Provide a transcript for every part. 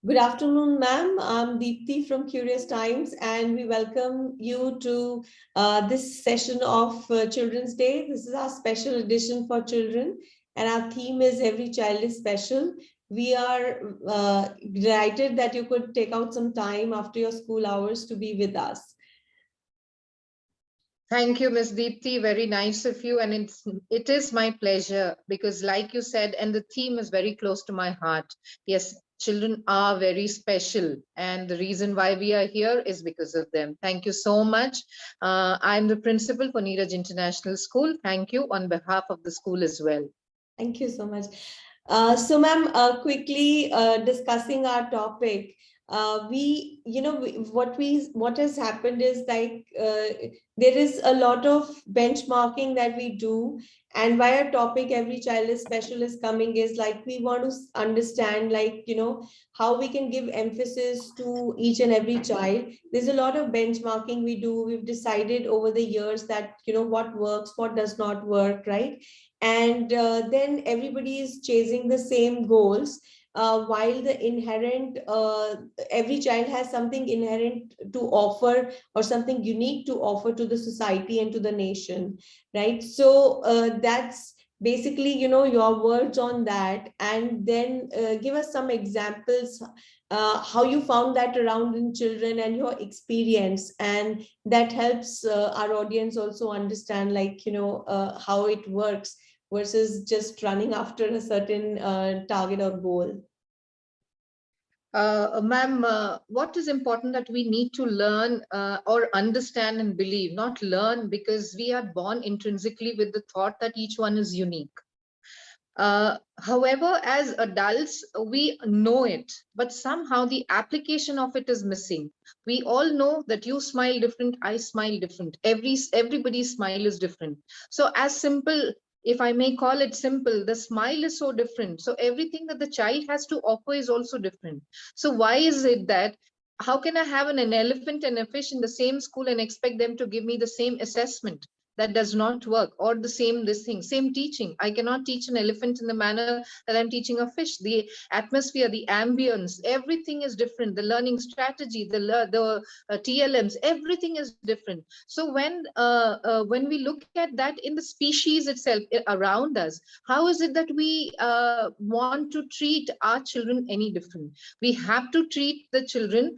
Good afternoon, ma'am. I'm Deepthi from Curious Times, and we welcome you to this session of Children's Day. This is our special edition for children, and our theme is Every Child is Special. We are delighted that you could take out some time after your school hours to be with us. Thank you, Ms. Deepthi. Very nice of you. And it is my pleasure because like you said, and the theme is very close to my heart. Yes, children are very special. And the reason why we are here is because of them. Thank you so much. I'm the principal for Niraj International School. Thank you on behalf of the school as well. Thank you so much. So, ma'am, quickly discussing our topic. What has happened is there is a lot of benchmarking that we do, and why a topic Every Child is Special is coming is like we want to understand how we can give emphasis to each and every child. There's a lot of benchmarking we do. We've decided over the years that what works, what does not work, right? And then everybody is chasing the same goals, while every child has something inherent to offer or something unique to offer to the society and to the nation, right? So that's basically your words on that, and then give us some examples, how you found that around in children and your experience, and that helps our audience also understand how it works versus just running after a certain target or goal. Ma'am, what is important that we need to learn or understand and believe, not learn because we are born intrinsically with the thought that each one is unique. However, as adults, we know it, but somehow the application of it is missing. We all know that you smile different, I smile different. Everybody's smile is different. So as simple, if I may call it simple, the smile is so different. So everything that the child has to offer is also different. So why is it that how can I have an elephant and a fish in the same school and expect them to give me the same assessment? That does not work. Or the same teaching. I cannot teach an elephant in the manner that I'm teaching a fish. The atmosphere, the ambience, everything is different. The learning strategy, the TLMs, everything is different. So when we look at that in the species itself around us, how is it that we want to treat our children any different? We have to treat the children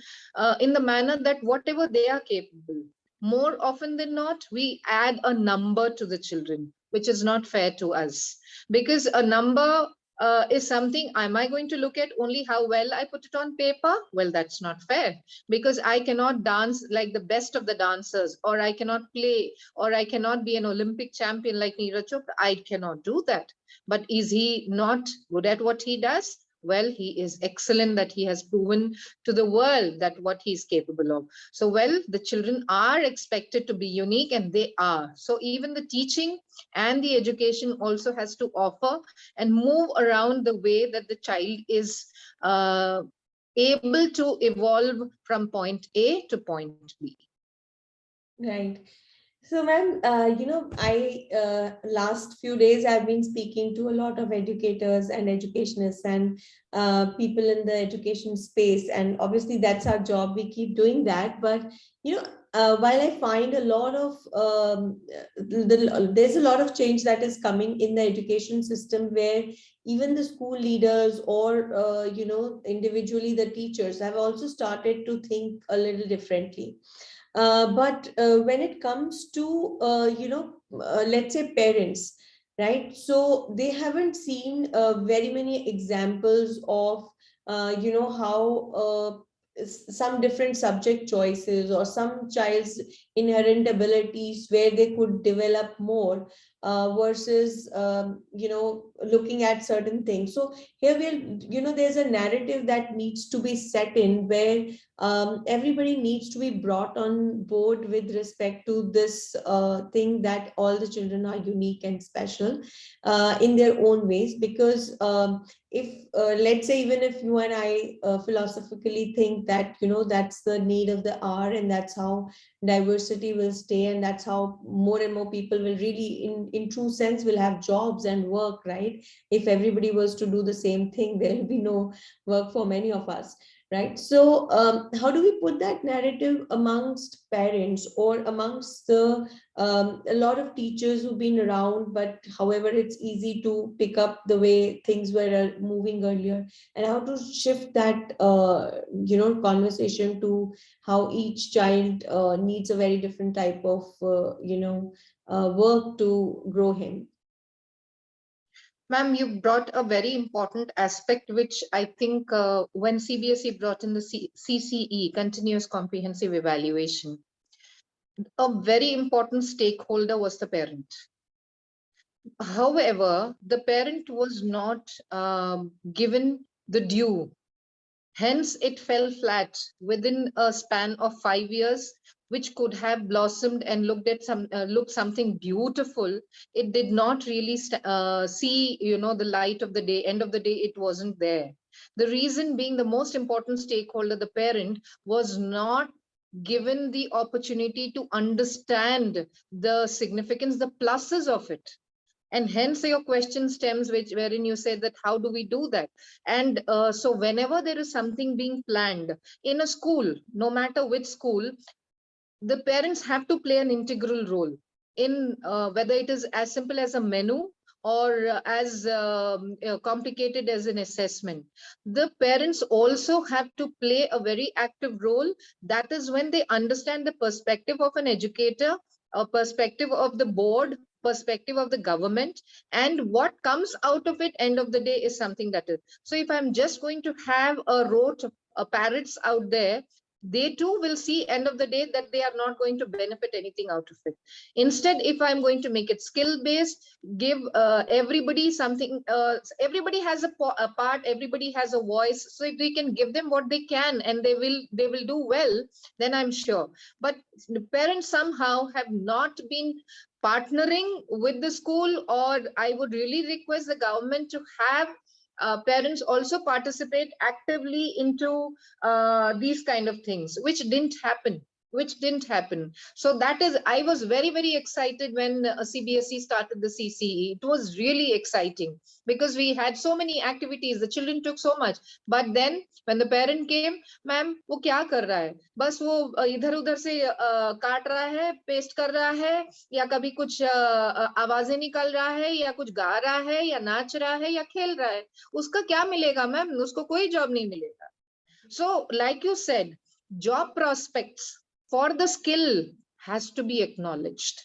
in the manner that whatever they are capable. More often than not, we add a number to the children, which is not fair to us. Because a number is something, am I going to look at only how well I put it on paper? Well, that's not fair. Because I cannot dance like the best of the dancers, or I cannot play, or I cannot be an Olympic champion like Niraj Chopra. I cannot do that. But is he not good at what he does? Well, he is excellent, that he has proven to the world that what he is capable of. So, well, the children are expected to be unique, and they are. So even the teaching and the education also has to offer and move around the way that the child is able to evolve from point A to point B. Right. So, ma'am, I last few days I've been speaking to a lot of educators and educationists and people in the education space, and obviously that's our job. We keep doing that, but while I find a lot of there's a lot of change that is coming in the education system, where even the school leaders or individually the teachers have also started to think a little differently. But when it comes to let's say parents, right? So they haven't seen very many examples of how some different subject choices or some child's inherent abilities where they could develop more, versus looking at certain things. So here there's a narrative that needs to be set in, where everybody needs to be brought on board with respect to this thing that all the children are unique and special in their own ways. Because if let's say, even if you and I philosophically think that that's the need of the hour, and that's how diversity will stay, and that's how more and more people will really in true sense will have jobs and work, right? If everybody was to do the same thing, there will be no work for many of us. right? So how do we put that narrative amongst parents or amongst the a lot of teachers who've been around, but however it's easy to pick up the way things were moving earlier, and how to shift that conversation to how each child needs a very different type of work to grow him. Ma'am, you brought a very important aspect, which I think when CBSE brought in the CCE, Continuous Comprehensive Evaluation, a very important stakeholder was the parent. However, the parent was not given the due. Hence, it fell flat within a span of 5 years, which could have blossomed and looked something beautiful. It did not really see, the light of the day. End of the day, it wasn't there. The reason being, the most important stakeholder, the parent, was not given the opportunity to understand the significance, the pluses of it. And hence your question stems, wherein you said that how do we do that. And so whenever there is something being planned in a school, no matter which school, the parents have to play an integral role in whether it is as simple as a menu or as complicated as an assessment. The parents also have to play a very active role. That is when they understand the perspective of an educator, a perspective of the board, perspective of the government, and what comes out of it end of the day is something that is. So if I'm just going to have a rote parrots out there, they too will see end of the day that they are not going to benefit anything out of it. Instead, if I'm going to make it skill based, give everybody something, everybody has a part, everybody has a voice. So if we can give them what they can and they will do well, then I'm sure. But the parents somehow have not been partnering with the school, or I would really request the government to have parents also participate actively into these kind of things, which didn't happen. So that is, I was very, very excited when CBSE started the CCE. It was really exciting because we had so many activities, the children took so much. But then when the parent came, ma'am वो क्या कर रहा है, बस वो इधर उधर से काट रहा है, पेस्ट कर रहा है, या कभी कुछ आवाजें निकाल रहा है, या कुछ गा रहा है, या नाच रहा है, या खेल रहा है, उसका क्या मिलेगा मैम, उसको कोई जॉब नहीं मिलेगा. So like you said, job prospects for the skill has to be acknowledged.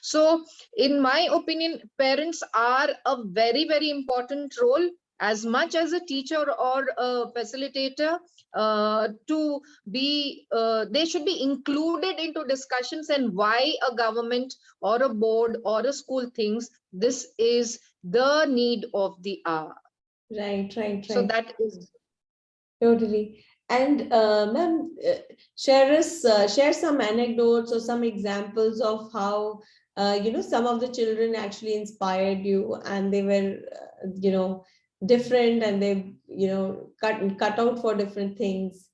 So in my opinion, parents are a very, very important role, as much as a teacher or a facilitator, to be they should be included into discussions, and why a government or a board or a school thinks this is the need of the hour. Right, right, So right. that is. Totally. And ma'am, share some anecdotes or some examples of how some of the children actually inspired you, and they were different, and they cut out for different things.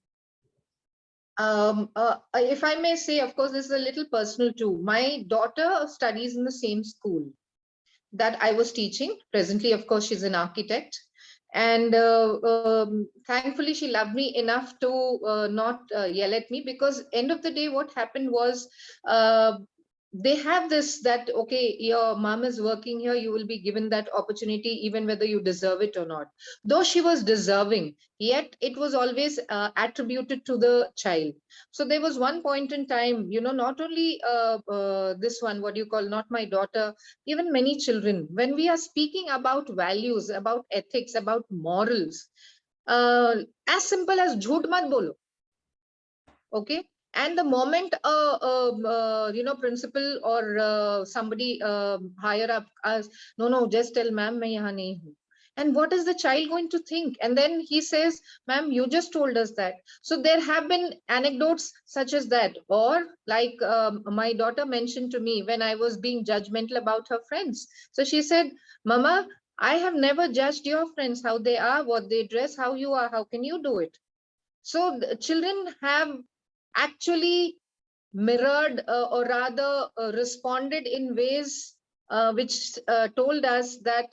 If I may say, of course, this is a little personal too. My daughter studies in the same school that I was teaching. Presently, of course, she's an architect. And thankfully, she loved me enough to not yell at me, because end of the day, what happened was, they have this, that okay, your mom is working here, you will be given that opportunity even whether you deserve it or not. Though she was deserving, yet it was always attributed to the child. So there was one point in time, not only this one, what you call, not my daughter, even many children, when we are speaking about values, about ethics, about morals, uh, as simple as jhoot mat bolo. Okay. And the moment principal or somebody higher up asks, no, no, just tell ma'am main yahan nahi hu. And what is the child going to think? And then he says, ma'am, you just told us that. So there have been anecdotes such as that. Or like my daughter mentioned to me when I was being judgmental about her friends. So she said, mama, I have never judged your friends, how they are, what they dress, how you are, how can you do it? So the children have actually mirrored, or rather responded in ways which told us that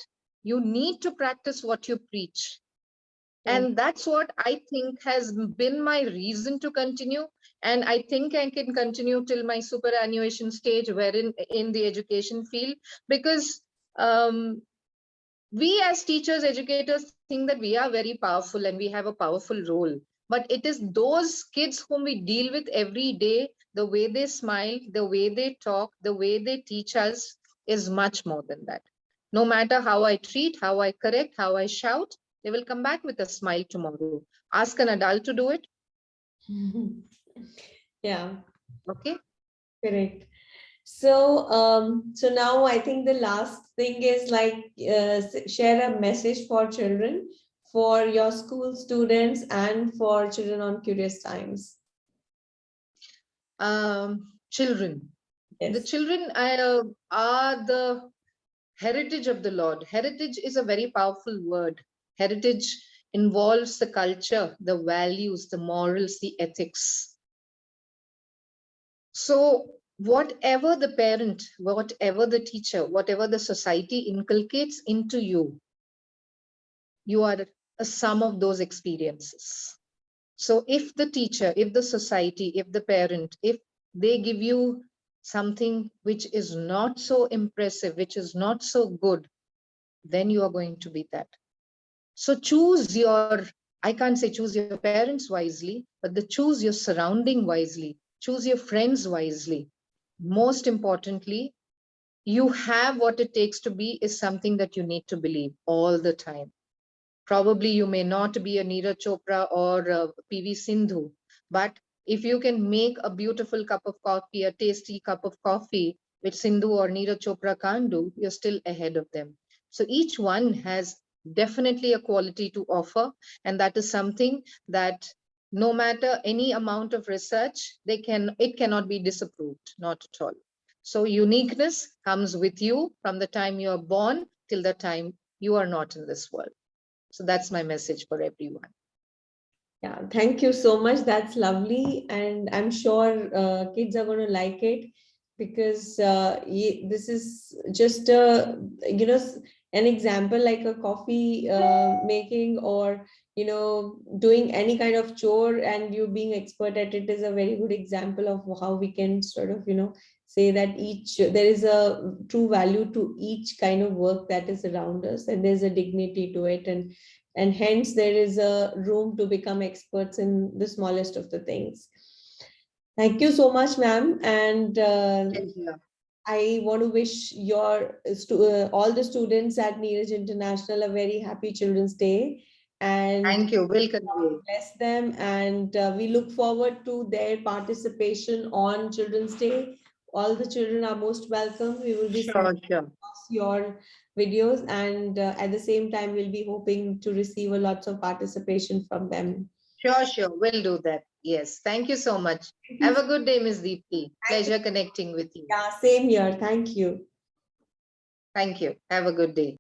you need to practice what you preach. Right. And that's what I think has been my reason to continue. And I think I can continue till my superannuation stage, wherein in the education field, because um, we as teachers, educators think that we are very powerful and we have a powerful role. But it is those kids whom we deal with every day, the way they smile, the way they talk, the way they teach us is much more than that. No matter how I treat, how I correct, how I shout, they will come back with a smile tomorrow. Ask an adult to do it. Yeah, Okay. correct. So, so now I think the last thing is like share a message for children, for your school students, and for children on Curious Times. Children. The Yes. children are the heritage of the Lord. Heritage is a very powerful word. Heritage involves the culture, the values, the morals, the ethics. So, whatever the parent, whatever the teacher, whatever the society inculcates into you, you are a sum of those experiences. So, if the teacher, if the society, if the parent, if they give you something which is not so impressive, which is not so good, then you are going to be that. So choose your, I can't say choose your parents wisely, but choose your surrounding wisely, choose your friends wisely. Most importantly, you have what it takes to be is something that you need to believe all the time. Probably you may not be a Neeraj Chopra or a PV Sindhu, but if you can make a beautiful cup of coffee, a tasty cup of coffee, which Sindhu or Neeraj Chopra can't do, you're still ahead of them. So each one has definitely a quality to offer, and that is something that no matter any amount of research, it cannot be disapproved, not at all. So uniqueness comes with you from the time you are born till the time you are not in this world. So that's my message for everyone. Yeah, thank you so much. That's lovely. And I'm sure kids are going to like it because this is just an example like a coffee making or, doing any kind of chore and you being expert at it is a very good example of how we can sort of, say that there is a true value to each kind of work that is around us and there's a dignity to it. And hence there is a room to become experts in the smallest of the things. Thank you so much, ma'am. And Thank you. I want to wish all the students at Neeraj International a very happy Children's Day. And Thank you. Will God convey. bless them. And we look forward to their participation on Children's Day. All the children are most welcome. We will be sending Sure, sure. across your videos, and at the same time, we'll be hoping to receive a lots of participation from them. Sure, sure. We'll do that. Yes. Thank you so much. Thank you. Have a good day, Ms. Deepti. Thank you. Pleasure connecting with you. Yeah, same here. Thank you. Thank you. Have a good day.